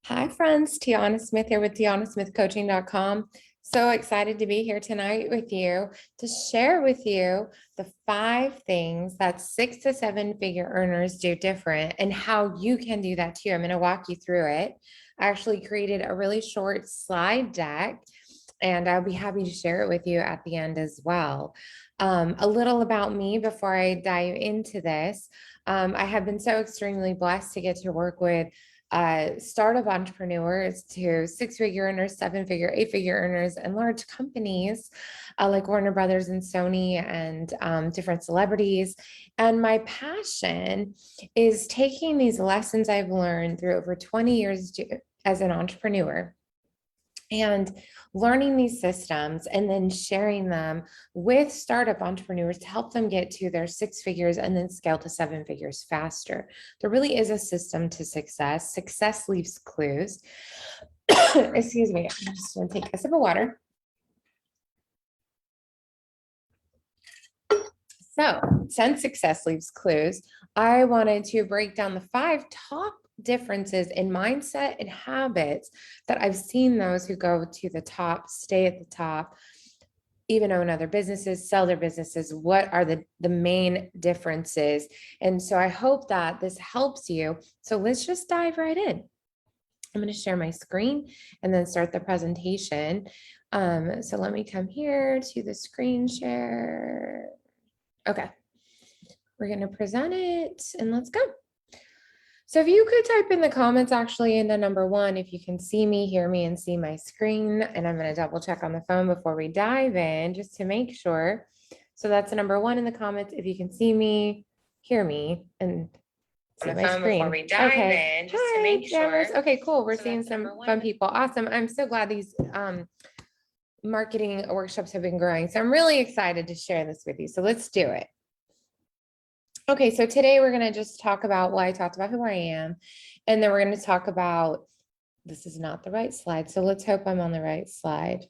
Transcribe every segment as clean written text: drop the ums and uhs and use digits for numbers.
Hi, friends. Tiana Smith here with TianaSmithCoaching.com. So excited to be here tonight with you to share with you the 5 things that 6 to 7 figure earners do different and how you can do that too. I'm going to walk you through it. I actually created a really short slide deck and I'll be happy to share it with you at the end as well. A little about me before I dive into this. I have been so extremely blessed to get to work with startup entrepreneurs to 6 figure earners, 7 figure, 8 figure earners, and large companies like Warner Brothers and Sony and different celebrities. And my passion is taking these lessons I've learned through over 20 years as an entrepreneur and learning these systems and then sharing them with startup entrepreneurs to help them get to their 6 figures and then scale to 7 figures faster. There really is a system to success. Success leaves clues. Excuse me, I'm just going to take a sip of water. So, since success leaves clues, I wanted to break down the 5 top differences in mindset and habits that I've seen those who go to the top, stay at the top, even own other businesses, sell their businesses. What are the main differences? And so I hope that this helps you. So let's just dive right in. I'm going to share my screen and then start the presentation. So let me come here to the screen share. Okay, we're going to present it and let's go. So if you could type in the comments actually in the number 1, if you can see me, hear me, and see my screen, and I'm going to double check on the phone before we dive in just to make sure. So that's the number 1 in the comments. If you can see me, hear me, and see my screen. Before we dive in, just to make sure. Okay, cool. We're seeing some fun people. Awesome. I'm so glad these marketing workshops have been growing. So I'm really excited to share this with you. So let's do it. Okay, so today we're going to just talk about, well, I talked about who I am, and then we're going to talk about, this is not the right slide, so let's hope I'm on the right slide.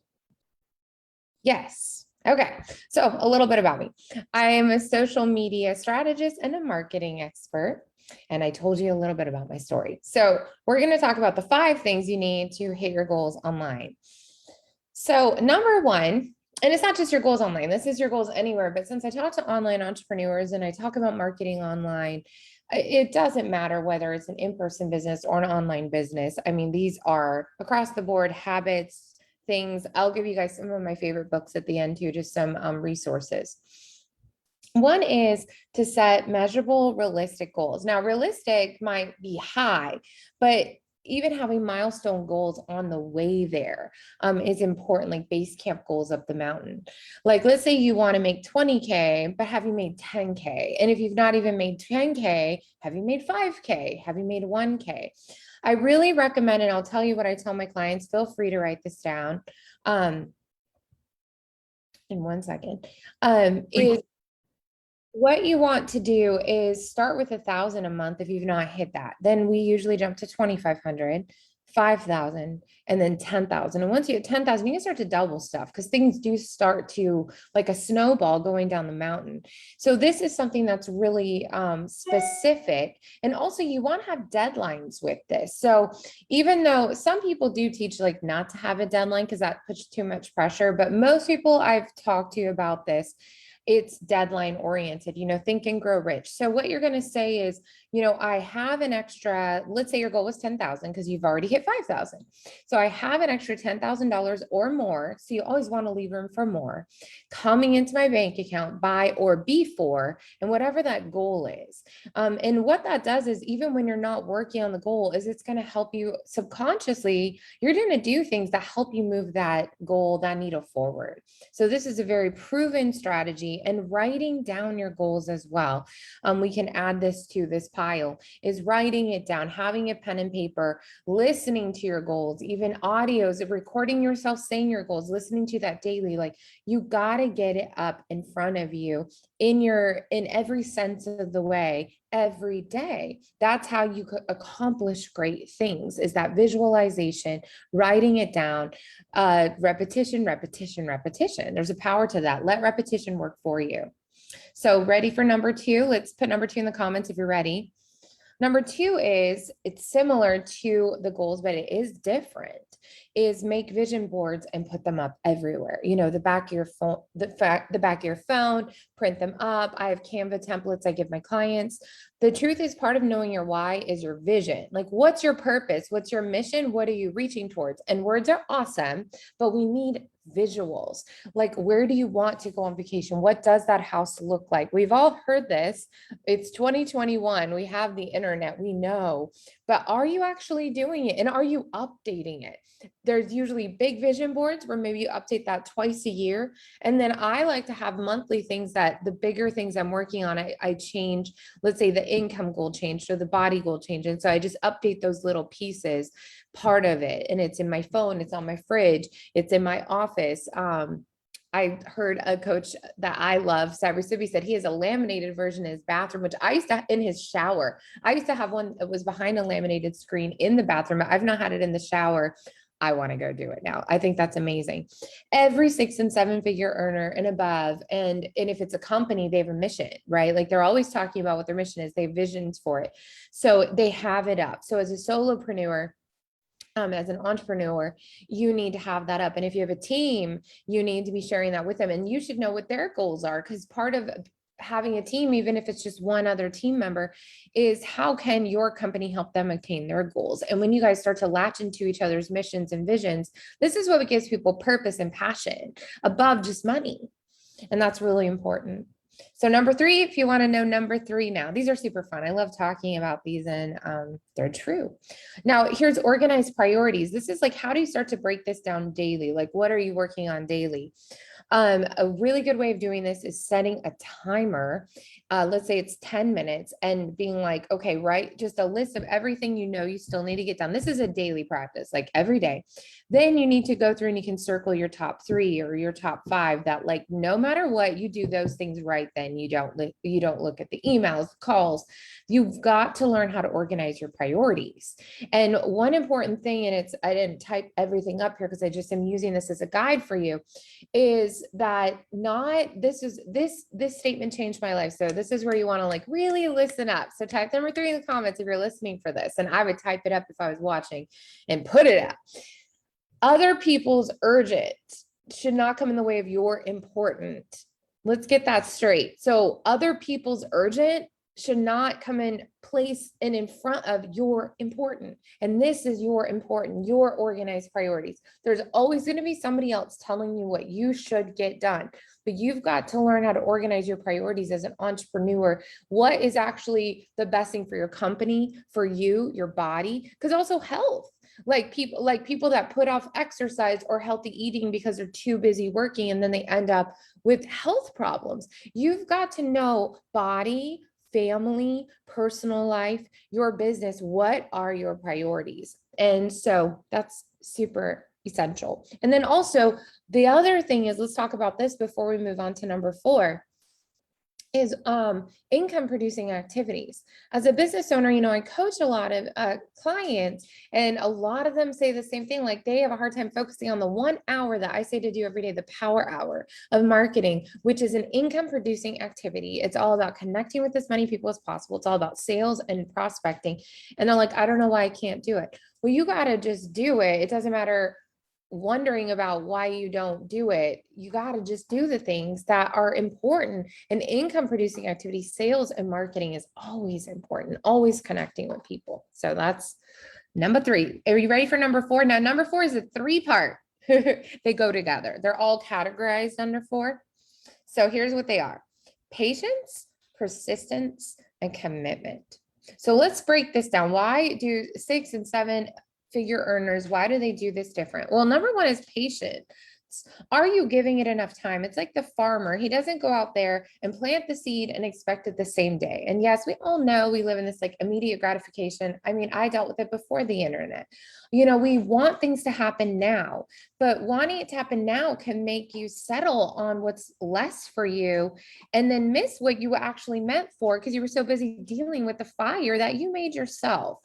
Yes. Okay, so a little bit about me. I am a social media strategist and a marketing expert, and I told you a little bit about my story. So we're going to talk about the 5 things you need to hit your goals online. So number 1, and it's not just your goals online, this is your goals anywhere. But since I talk to online entrepreneurs and I talk about marketing online, it doesn't matter whether it's an in-person business or an online business. I mean, these are across the board habits, things. I'll give you guys some of my favorite books at the end too, just some resources. One is to set measurable, realistic goals. Now, realistic might be high, but even having milestone goals on the way there is important, like base camp goals up the mountain. Like, let's say you want to make 20K, but have you made 10K? And if you've not even made 10K, have you made 5K? Have you made 1K? I really recommend, and I'll tell you what I tell my clients, feel free to write this down in 1 second, is what you want to do is start with 1,000 a month if you've not hit that. Then we usually jump to 2,500, 5,000, and then 10,000. And once you hit 10,000, you can start to double stuff because things do start to like a snowball going down the mountain. So this is something that's really specific. And also you want to have deadlines with this. So even though some people do teach like not to have a deadline because that puts too much pressure, but most people I've talked to about this, it's deadline oriented, Think and Grow Rich. So what you're going to say is, I have an extra, let's say your goal was 10,000 because you've already hit 5,000. So I have an extra $10,000 or more. So you always want to leave room for more coming into my bank account by or before, and whatever that goal is. And what that does is even when you're not working on the goal is it's going to help you subconsciously, you're going to do things that help you move that goal, that needle forward. So this is a very proven strategy, and writing down your goals as well. We can add this to this pile, is writing it down, having a pen and paper, listening to your goals, even audios of recording yourself saying your goals, listening to that daily. Like, you got to get it up in front of you in every sense of the way every day. That's how you could accomplish great things, is that visualization, writing it down, repetition, repetition, repetition. There's a power to that. Let repetition work for you. So ready for number 2? Let's put number 2 in the comments if you're ready. Number two is it's similar to the goals, but it is different. Is make vision boards and put them up everywhere. You know, the back of your phone, the back of your phone, print them up. I have Canva templates I give my clients. The truth is part of knowing your why is your vision. Like, what's your purpose? What's your mission? What are you reaching towards? And words are awesome, but we need visuals. Like, where do you want to go on vacation? What does that house look like? We've all heard this. It's 2021. We have the internet. We know, but are you actually doing it? And are you updating it? There's usually big vision boards where maybe you update that twice a year. And then I like to have monthly things that the bigger things I'm working on, I change. Let's say the income goal changed or the body goal changed. And so I just update those little pieces, part of it. And it's in my phone, it's on my fridge, it's in my office. I heard a coach that I love, Cyber Sibi, said he has a laminated version in his bathroom, which I used to in his shower. I used to have one that was behind a laminated screen in the bathroom. I've not had it in the shower. I want to go do it now. I think that's amazing. Every 6 and 7 figure earner and above, and if it's a company, they have a mission, right? Like they're always talking about what their mission is. They have visions for it. So they have it up. So as a solopreneur, as an entrepreneur, you need to have that up. And if you have a team, you need to be sharing that with them. And you should know what their goals are, because part of having a team, even if it's just one other team member, is how can your company help them attain their goals? And when you guys start to latch into each other's missions and visions, this is what gives people purpose and passion above just money. And that's really important. So number 3, if you want to know number 3 now, these are super fun. I love talking about these, and they're true. Now here's organized priorities. This is like, how do you start to break this down daily? Like, what are you working on daily? A really good way of doing this is setting a timer. Let's say it's 10 minutes and being like, okay, write just a list of everything you know you still need to get done. This is a daily practice, like every day. Then you need to go through and you can circle your top 3 or your top 5 that, like, no matter what, you do those things right. Then you don't look at the emails, calls. You've got to learn how to organize your priorities. And one important thing, and I didn't type everything up here because I just am using this as a guide for you, is that this statement changed my life. So this is where you want to like really listen up. So type number 3 in the comments if you're listening for this. And I would type it up if I was watching and put it out. Other people's urgent should not come in the way of your important. Let's get that straight. So other people's urgent should not come in place and in front of your important. And this is your important, your organized priorities. There's always going to be somebody else telling you what you should get done, but you've got to learn how to organize your priorities as an entrepreneur. What is actually the best thing for your company, for you, your body, because also health. Like people that put off exercise or healthy eating because they're too busy working, and then they end up with health problems. You've got to know body, family, personal life, your business. What are your priorities? And so that's super essential. And then also the other thing is, let's talk about this before we move on to number 4, is income producing activities. As a business owner, I coach a lot of clients, and a lot of them say the same thing. Like, they have a hard time focusing on the 1 hour that I say to do every day, the power hour of marketing, which is an income producing activity. It's all about connecting with as many people as possible. It's all about sales and prospecting. And they're like, I don't know why I can't do it. Well, you got to just do it. It doesn't matter wondering about why you don't do it. You got to just do the things that are important. And income producing activity, sales and marketing, is always important, always connecting with people. So that's number 3. Are you ready for number 4? Now, number 4 is a 3-part. They go together. They're all categorized under 4. So here's what they are: patience, persistence, and commitment. So let's break this down. Why do 6 and 7 figure earners, why do they do this different? Well, number 1 is patience. Are you giving it enough time? It's like the farmer. He doesn't go out there and plant the seed and expect it the same day. And yes, we all know we live in this like immediate gratification. I mean, I dealt with it before the internet. We want things to happen now, but wanting it to happen now can make you settle on what's less for you and then miss what you actually meant for, because you were so busy dealing with the fire that you made yourself.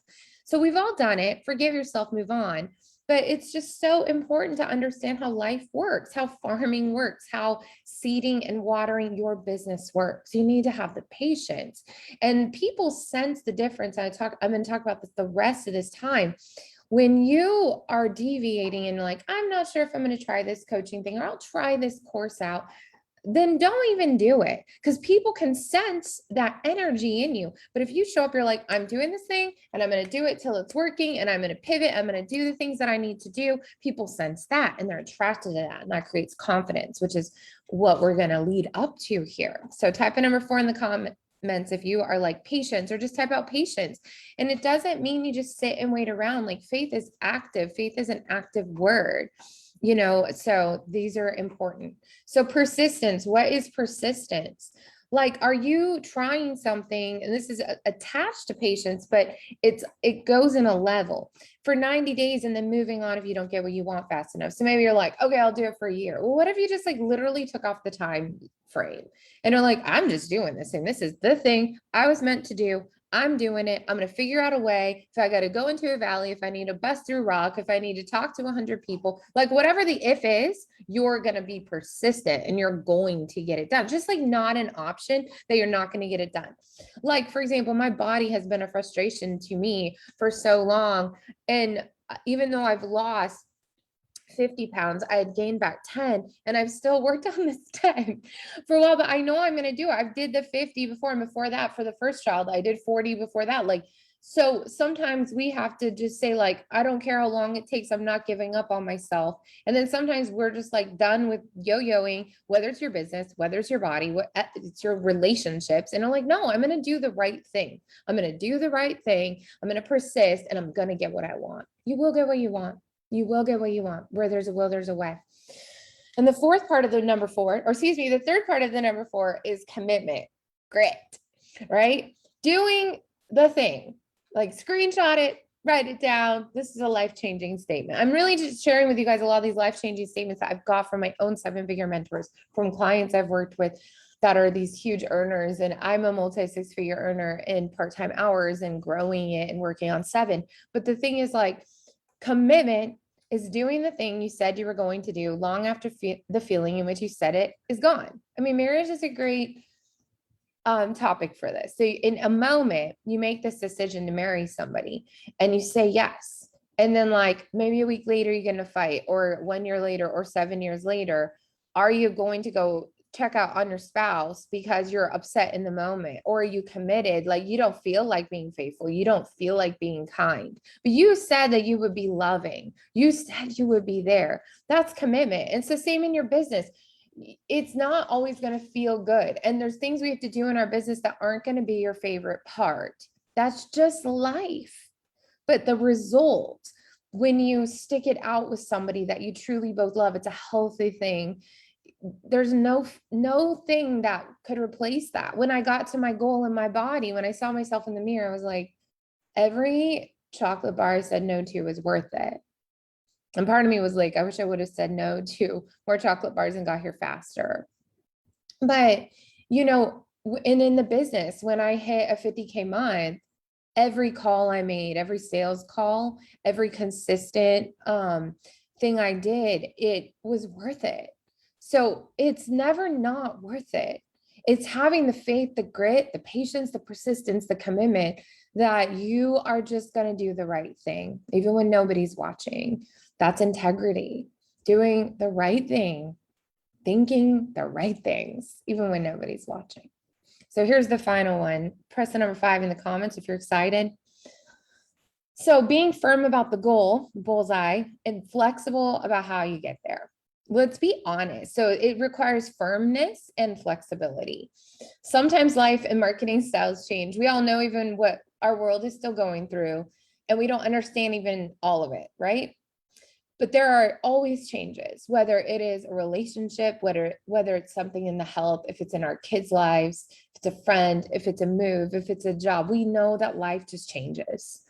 So we've all done it. Forgive yourself, move on. But it's just so important to understand how life works, how farming works, how seeding and watering your business works. You need to have the patience. And people sense the difference. I'm going to talk about this the rest of this time. When you are deviating and like, I'm not sure if I'm going to try this coaching thing, or I'll try this course out, then don't even do it, because people can sense that energy in you. But if you show up, you're like, I'm doing this thing and I'm going to do it till it's working, and I'm going to pivot, I'm going to do the things that I need to do. People sense that and they're attracted to that. And that creates confidence, which is what we're going to lead up to here. So type in number 4 in the comments if you are like patience, or just type out patience. And it doesn't mean you just sit and wait around. Like, faith is active. Faith is an active word, so these are important. So persistence, what is persistence? Like, are you trying something, and this is attached to patience, but it goes in a level for 90 days and then moving on if you don't get what you want fast enough. So maybe you're like, okay, I'll do it for a year. Well, what if you just like literally took off the time frame and are like, I'm just doing this thing. This is the thing I was meant to do. I'm doing it. I'm going to figure out a way. If I got to go into a valley, if I need to bust through rock, if I need to talk to 100 people, like whatever the if is, you're going to be persistent and you're going to get it done. Just like not an option that you're not going to get it done. Like, for example, my body has been a frustration to me for so long. And even though I've lost 50 pounds, I had gained back 10, and I've still worked on this 10 for a while, but I know I'm going to do it. I did the 50 before, and before that for the first child, I did 40 before that. Like, so sometimes we have to just say like, I don't care how long it takes. I'm not giving up on myself. And then sometimes we're just like done with yo-yoing, whether it's your business, whether it's your body, what it's your relationships. And I'm like, no, I'm going to do the right thing. I'm going to do the right thing. I'm going to persist, and I'm going to get what I want. You will get what you want. You will get what you want. Where there's a will, there's a way. And the fourth part of the number 4, or excuse me, the third part of the number 4 is commitment, grit, right? Doing the thing, like screenshot it, write it down. This is a life-changing statement. I'm really just sharing with you guys a lot of these life-changing statements that I've got from my own 7-figure mentors, from clients I've worked with that are these huge earners. And I'm a multi-6-figure earner in part-time hours and growing it and working on 7. But the thing is, like, commitment is doing the thing you said you were going to do long after the feeling in which you said it is gone. I mean, marriage is a great topic for this. So in a moment, you make this decision to marry somebody and you say yes. And then like maybe a week later, you're going to fight, or 1 year later, or 7 years later, are you going to go check out on your spouse because you're upset in the moment? Or are you committed? Like, you don't feel like being faithful. You don't feel like being kind, but you said that you would be loving. You said you would be there. That's commitment. And it's the same in your business. It's not always going to feel good. And there's things we have to do in our business that aren't going to be your favorite part. That's just life. But the result, when you stick it out with somebody that you truly both love, it's a healthy thing. There's no thing that could replace that. When I got to my goal in my body, when I saw myself in the mirror, I was like, every chocolate bar I said no to was worth it. And part of me was like, I wish I would have said no to more chocolate bars and got here faster. But, and in the business, when I hit a 50K month, every call I made, every sales call, every consistent thing I did, it was worth it. So it's never not worth it. It's having the faith, the grit, the patience, the persistence, the commitment that you are just going to do the right thing, even when nobody's watching. That's integrity, doing the right thing, thinking the right things, even when nobody's watching. So here's the final one. Press the number 5 in the comments if you're excited. So being firm about the goal, bullseye, and flexible about how you get there. Let's be honest. So it requires firmness and flexibility. Sometimes life and marketing styles change. We all know even what our world is still going through, and we don't understand even all of it, right? But there are always changes, whether it is a relationship, whether it's something in the health, if it's in our kids' lives, if it's a friend, if it's a move, if it's a job. We know that life just changes.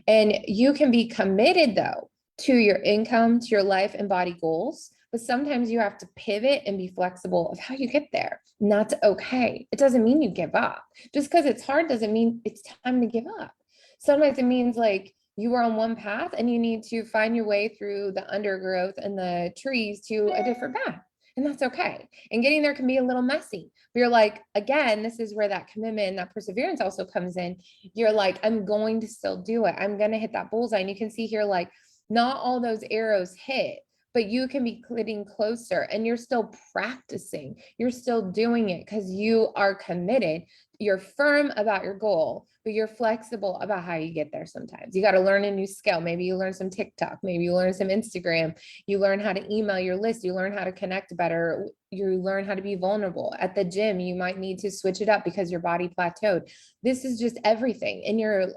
And you can be committed, though, to your income, to your life and body goals. But sometimes you have to pivot and be flexible of how you get there. And that's okay. It doesn't mean you give up. Just because it's hard doesn't mean it's time to give up. Sometimes it means like, You are on one path and you need to find your way through the undergrowth and the trees to a different path. And that's okay. And getting there can be a little messy. But you're like, again, this is where that commitment and that perseverance also comes in. You're like, I'm going to still do it. I'm going to hit that bullseye. And you can see here, like, not all those arrows hit, but you can be getting closer and you're still practicing. You're still doing it because you are committed. You're firm about your goal, but you're flexible about how you get there sometimes. You got to learn a new skill. Maybe you learn some TikTok. Maybe you learn some Instagram. You learn how to email your list. You learn how to connect better. You learn how to be vulnerable. At the gym, you might need to switch it up because your body plateaued. This is just everything in your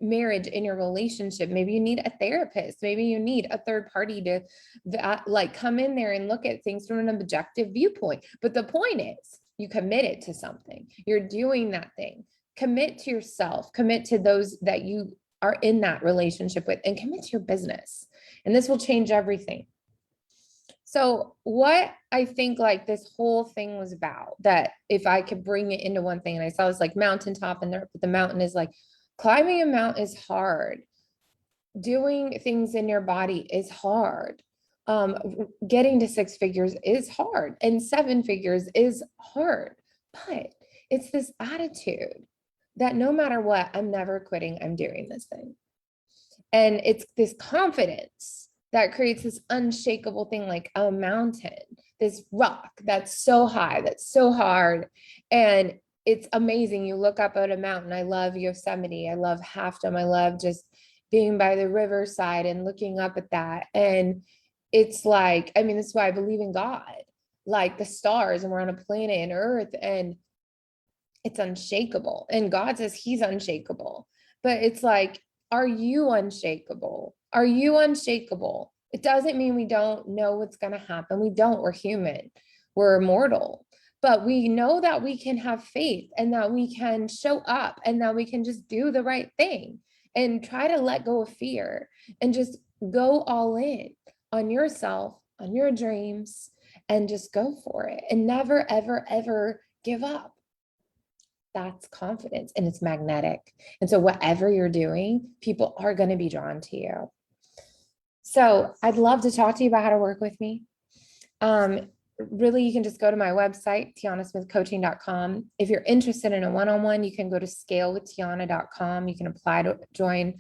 marriage, in your relationship. Maybe you need a therapist. Maybe you need a third party to like come in there and look at things from an objective viewpoint. But the point is, you committed to something. You're doing that thing. Commit to yourself, commit to those that you are in that relationship with, and commit to your business. And this will change everything. So what I think like this whole thing was about, that if I could bring it into one thing, and I saw this like mountaintop and there, but the mountain is like, climbing a mountain is hard. Doing things in your body is hard. Getting to six figures is hard, and seven figures is hard, but it's this attitude that no matter what, I'm never quitting, I'm doing this thing. And it's this confidence that creates this unshakable thing, like a mountain, this rock that's so high, that's so hard. And it's amazing. You look up at a mountain. I love Yosemite. I love Half Dome. I love just being by the riverside and looking up at that. And it's like, I mean, that's why I believe in God, like the stars, and we're on a planet and Earth, and it's unshakable. And God says he's unshakable. But it's like, are you unshakable? Are you unshakable? It doesn't mean we don't know what's going to happen. We don't. We're human. We're mortal. But we know that we can have faith and that we can show up and that we can just do the right thing and try to let go of fear and just go all in on yourself, on your dreams, and just go for it and never, ever, ever give up. That's confidence, and it's magnetic. And so whatever you're doing, people are going to be drawn to you. So I'd love to talk to you about how to work with me. Really, you can just go to my website, tianasmithcoaching.com. If you're interested in a one-on-one, you can go to scalewithtiana.com. You can apply to join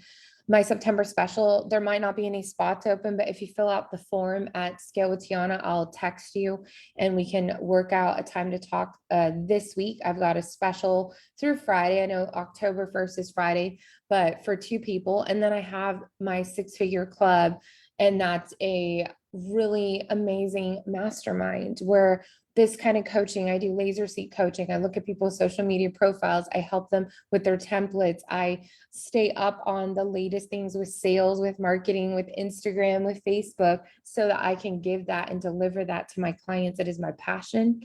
my September special. There might not be any spots open, but if you fill out the form at Scale with Tiana, I'll text you and we can work out a time to talk this week. I've got a special through Friday. I know October 1st is Friday, but for 2 people. And then I have my 6-figure club, and that's a really amazing mastermind where this kind of coaching, I do laser seat coaching. I look at people's social media profiles. I help them with their templates. I stay up on the latest things with sales, with marketing, with Instagram, with Facebook, so that I can give that and deliver that to my clients. It is my passion.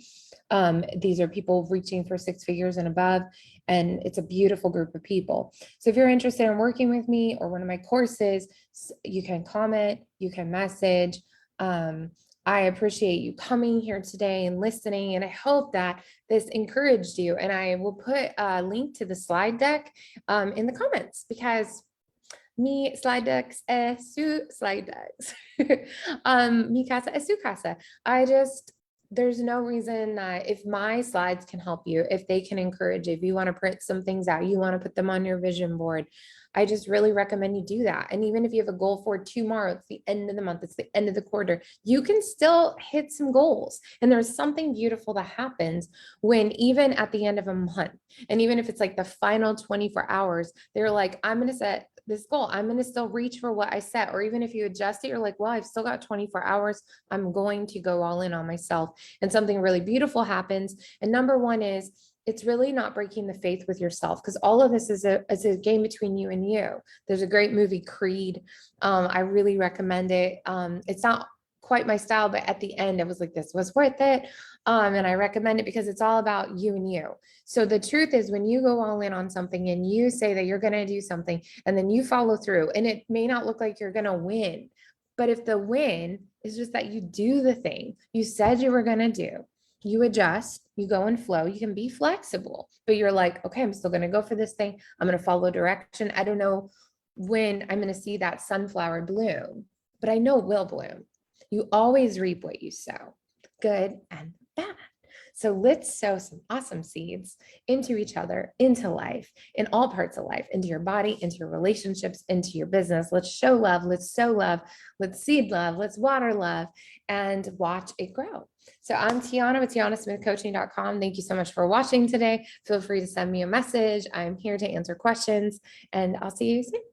These are people reaching for 6 figures and above, and it's a beautiful group of people. So if you're interested in working with me or one of my courses, you can comment, you can message. I appreciate you coming here today and listening, and I hope that this encouraged you. And I will put a link to the slide deck in the comments, because mi slide decks es su slide decks. Mi casa es su casa. There's no reason that if my slides can help you, if they can encourage, if you want to print some things out, you want to put them on your vision board, I just really recommend you do that. And even if you have a goal for tomorrow, it's the end of the month, it's the end of the quarter, you can still hit some goals. And there's something beautiful that happens when, even at the end of a month, and even if it's like the final 24 hours, they're like, I'm going to set this goal. I'm going to still reach for what I set. Or even if you adjust it, you're like, well, I've still got 24 hours. I'm going to go all in on myself. And something really beautiful happens. And number one is, it's really not breaking the faith with yourself, because all of this is a game between you and you. There's a great movie, Creed. I really recommend it. It's not quite my style, but at the end, it was like, this was worth it. And I recommend it because it's all about you and you. So the truth is, when you go all in on something and you say that you're going to do something and then you follow through, and it may not look like you're going to win, but if the win is just that you do the thing you said you were going to do, you adjust, you go and flow, you can be flexible, but you're like, okay, I'm still going to go for this thing. I'm going to follow direction. I don't know when I'm going to see that sunflower bloom, but I know it will bloom. You always reap what you sow, good and bad. So let's sow some awesome seeds into each other, into life, in all parts of life, into your body, into your relationships, into your business. Let's show love, let's sow love, let's seed love, let's water love, and watch it grow. So I'm Tiana with TianaSmithCoaching.com. Thank you so much for watching today. Feel free to send me a message. I'm here to answer questions, and I'll see you soon.